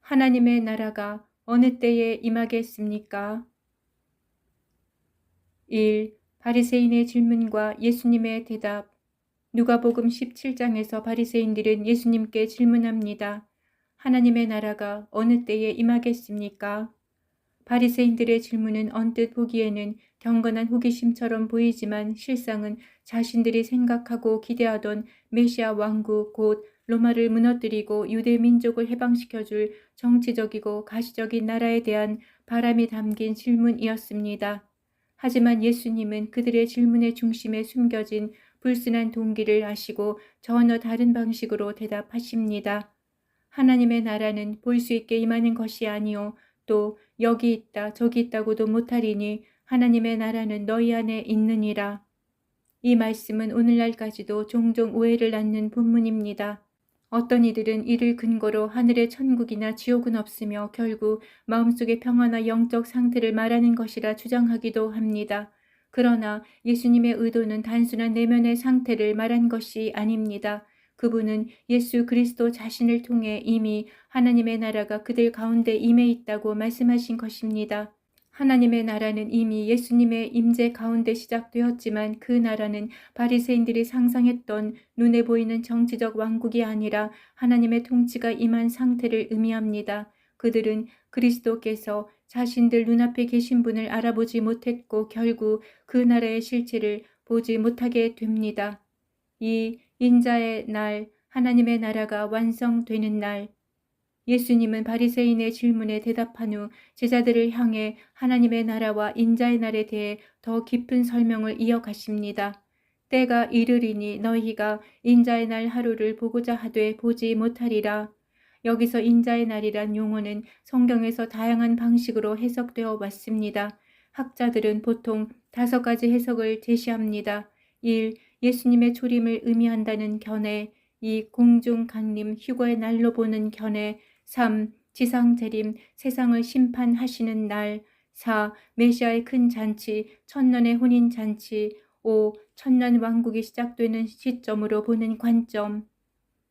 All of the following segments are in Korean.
하나님의 나라가 어느 때에 임하겠습니까? 1. 바리새인의 질문과 예수님의 대답. 누가복음 17장에서 바리새인들은 예수님께 질문합니다. 하나님의 나라가 어느 때에 임하겠습니까? 바리새인들의 질문은 언뜻 보기에는 경건한 호기심처럼 보이지만 실상은 자신들이 생각하고 기대하던 메시아 왕국 곧 로마를 무너뜨리고 유대 민족을 해방시켜줄 정치적이고 가시적인 나라에 대한 바람이 담긴 질문이었습니다. 하지만 예수님은 그들의 질문의 중심에 숨겨진 불순한 동기를 아시고 전혀 다른 방식으로 대답하십니다. 하나님의 나라는 볼 수 있게 임하는 것이 아니요 또 여기 있다 저기 있다고도 못하리니 하나님의 나라는 너희 안에 있느니라. 이 말씀은 오늘날까지도 종종 오해를 낳는 본문입니다. 어떤 이들은 이를 근거로 하늘의 천국이나 지옥은 없으며 결국 마음속의 평화나 영적 상태를 말하는 것이라 주장하기도 합니다. 그러나 예수님의 의도는 단순한 내면의 상태를 말한 것이 아닙니다. 그분은 예수 그리스도 자신을 통해 이미 하나님의 나라가 그들 가운데 임해 있다고 말씀하신 것입니다. 하나님의 나라는 이미 예수님의 임재 가운데 시작되었지만 그 나라는 바리새인들이 상상했던 눈에 보이는 정치적 왕국이 아니라 하나님의 통치가 임한 상태를 의미합니다. 그들은 그리스도께서 자신들 눈앞에 계신 분을 알아보지 못했고 결국 그 나라의 실체를 보지 못하게 됩니다. 이 인자의 날, 하나님의 나라가 완성되는 날, 예수님은 바리새인의 질문에 대답한 후 제자들을 향해 하나님의 나라와 인자의 날에 대해 더 깊은 설명을 이어가십니다. 때가 이르리니 너희가 인자의 날 하루를 보고자 하되 보지 못하리라. 여기서 인자의 날이란 용어는 성경에서 다양한 방식으로 해석되어 왔습니다. 학자들은 보통 5가지 해석을 제시합니다. 1. 예수님의 초림을 의미한다는 견해. 2. 공중 강림 휴거의 날로 보는 견해. 3. 지상 재림, 세상을 심판하시는 날. 4. 메시아의 큰 잔치, 천년의 혼인 잔치. 5. 천년 왕국이 시작되는 시점으로 보는 관점.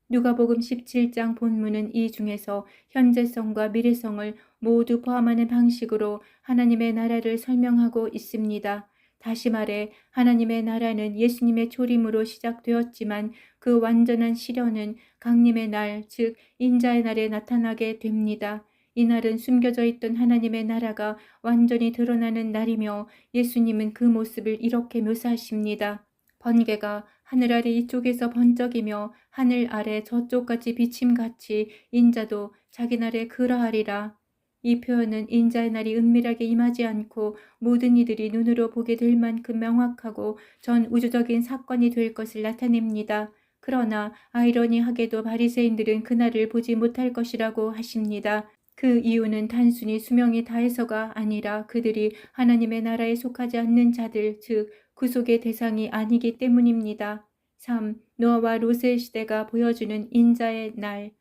누가복음 17장 본문은 이 중에서 현재성과 미래성을 모두 포함하는 방식으로 하나님의 나라를 설명하고 있습니다. 다시 말해 하나님의 나라는 예수님의 초림으로 시작되었지만 그 완전한 실현은 강림의 날, 즉 인자의 날에 나타나게 됩니다. 이 날은 숨겨져 있던 하나님의 나라가 완전히 드러나는 날이며 예수님은 그 모습을 이렇게 묘사하십니다. 번개가 하늘 아래 이쪽에서 번쩍이며 하늘 아래 저쪽까지 비침같이 인자도 자기 날에 그러하리라. 이 표현은 인자의 날이 은밀하게 임하지 않고 모든 이들이 눈으로 보게 될 만큼 명확하고 전 우주적인 사건이 될 것을 나타냅니다. 그러나 아이러니하게도 바리새인들은 그날을 보지 못할 것이라고 하십니다. 그 이유는 단순히 수명이 다해서가 아니라 그들이 하나님의 나라에 속하지 않는 자들, 즉 구속의 대상이 아니기 때문입니다. 3. 노아와 롯의 시대가 보여주는 인자의 날.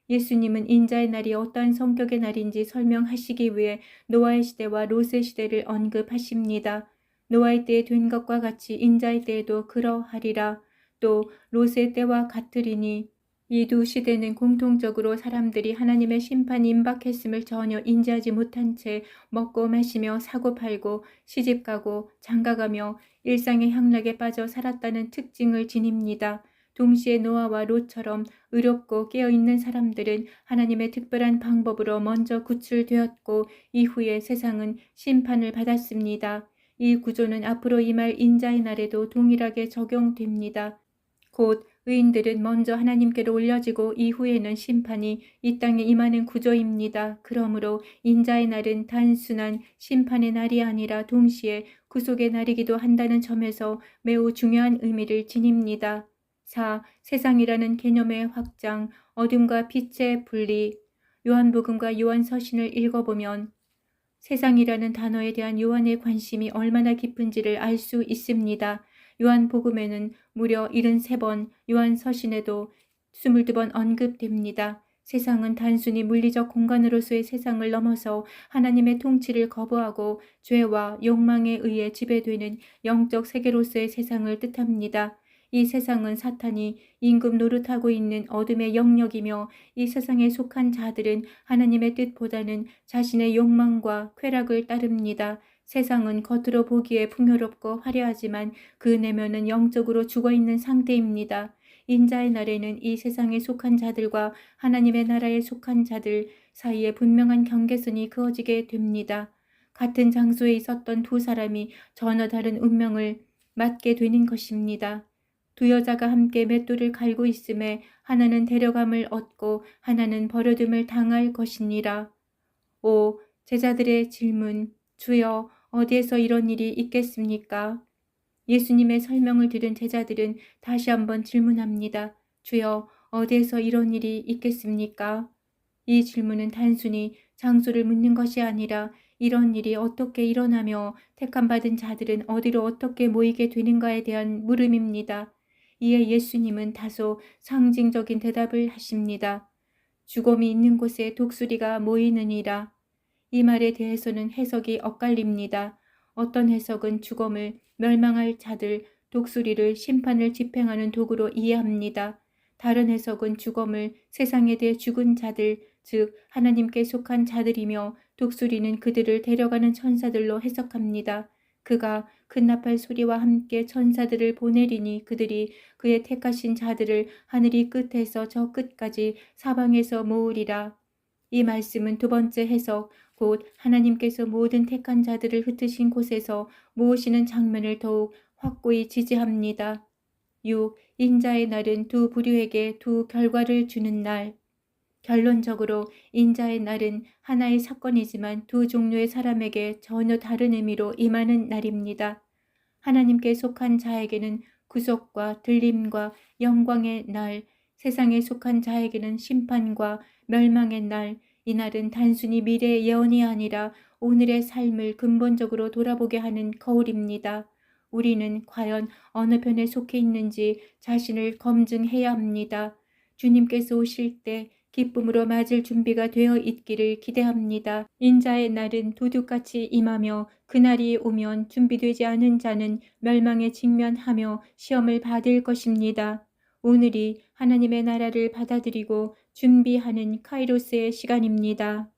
예수님은 인자의 날이 어떠한 성격의 날인지 설명하시기 위해 노아의 시대와 롯의 시대를 언급하십니다. 노아의 때에 된 것과 같이 인자의 때에도 그러하리라. 또 롯의 때와 같으리니 이 두 시대는 공통적으로 사람들이 하나님의 심판이 임박했음을 전혀 인지하지 못한 채 먹고 마시며 사고 팔고 시집가고 장가가며 일상의 향락에 빠져 살았다는 특징을 지닙니다. 동시에 노아와 롯처럼 의롭고 깨어있는 사람들은 하나님의 특별한 방법으로 먼저 구출되었고 이후에 세상은 심판을 받았습니다. 이 구조는 앞으로 임할 인자의 날에도 동일하게 적용됩니다. 곧 의인들은 먼저 하나님께로 올려지고 이후에는 심판이 이 땅에 임하는 구조입니다. 그러므로 인자의 날은 단순한 심판의 날이 아니라 동시에 구속의 날이기도 한다는 점에서 매우 중요한 의미를 지닙니다. 4. 세상이라는 개념의 확장, 어둠과 빛의 분리. 요한복음과 요한서신을 읽어보면 세상이라는 단어에 대한 요한의 관심이 얼마나 깊은지를 알 수 있습니다. 요한복음에는 무려 73번, 요한서신에도 22번 언급됩니다. 세상은 단순히 물리적 공간으로서의 세상을 넘어서 하나님의 통치를 거부하고 죄와 욕망에 의해 지배되는 영적 세계로서의 세상을 뜻합니다. 이 세상은 사탄이 임금 노릇하고 있는 어둠의 영역이며 이 세상에 속한 자들은 하나님의 뜻보다는 자신의 욕망과 쾌락을 따릅니다. 세상은 겉으로 보기에 풍요롭고 화려하지만 그 내면은 영적으로 죽어있는 상태입니다. 인자의 날에는 이 세상에 속한 자들과 하나님의 나라에 속한 자들 사이에 분명한 경계선이 그어지게 됩니다. 같은 장소에 있었던 두 사람이 전혀 다른 운명을 맞게 되는 것입니다. 두 여자가 함께 맷돌을 갈고 있음에 하나는 데려감을 얻고 하나는 버려둠을 당할 것이니라. 오, 제자들의 질문. 주여, 어디에서 이런 일이 있겠습니까? 예수님의 설명을 들은 제자들은 다시 한번 질문합니다. 주여, 어디에서 이런 일이 있겠습니까? 이 질문은 단순히 장소를 묻는 것이 아니라 이런 일이 어떻게 일어나며 택함받은 자들은 어디로 어떻게 모이게 되는가에 대한 물음입니다. 이에 예수님은 다소 상징적인 대답을 하십니다. 죽음이 있는 곳에 독수리가 모이느니라. 이 말에 대해서는 해석이 엇갈립니다. 어떤 해석은 죽음을 멸망할 자들, 독수리를 심판을 집행하는 도구로 이해합니다. 다른 해석은 죽음을 세상에 대해 죽은 자들, 즉 하나님께 속한 자들이며 독수리는 그들을 데려가는 천사들로 해석합니다. 그가 큰 나팔 소리와 함께 천사들을 보내리니 그들이 그의 택하신 자들을 하늘이 끝에서 저 끝까지 사방에서 모으리라. 이 말씀은 두 번째 해석, 곧 하나님께서 모든 택한 자들을 흩으신 곳에서 모으시는 장면을 더욱 확고히 지지합니다. 6. 인자의 날은 두 부류에게 두 결과를 주는 날. 결론적으로 인자의 날은 하나의 사건이지만 두 종류의 사람에게 전혀 다른 의미로 임하는 날입니다. 하나님께 속한 자에게는 구속과 들림과 영광의 날, 세상에 속한 자에게는 심판과 멸망의 날, 이 날은 단순히 미래의 예언이 아니라 오늘의 삶을 근본적으로 돌아보게 하는 거울입니다. 우리는 과연 어느 편에 속해 있는지 자신을 검증해야 합니다. 주님께서 오실 때 기쁨으로 맞을 준비가 되어 있기를 기대합니다. 인자의 날은 도둑같이 임하며 그날이 오면 준비되지 않은 자는 멸망에 직면하며 시험을 받을 것입니다. 오늘이 하나님의 나라를 받아들이고 준비하는 카이로스의 시간입니다.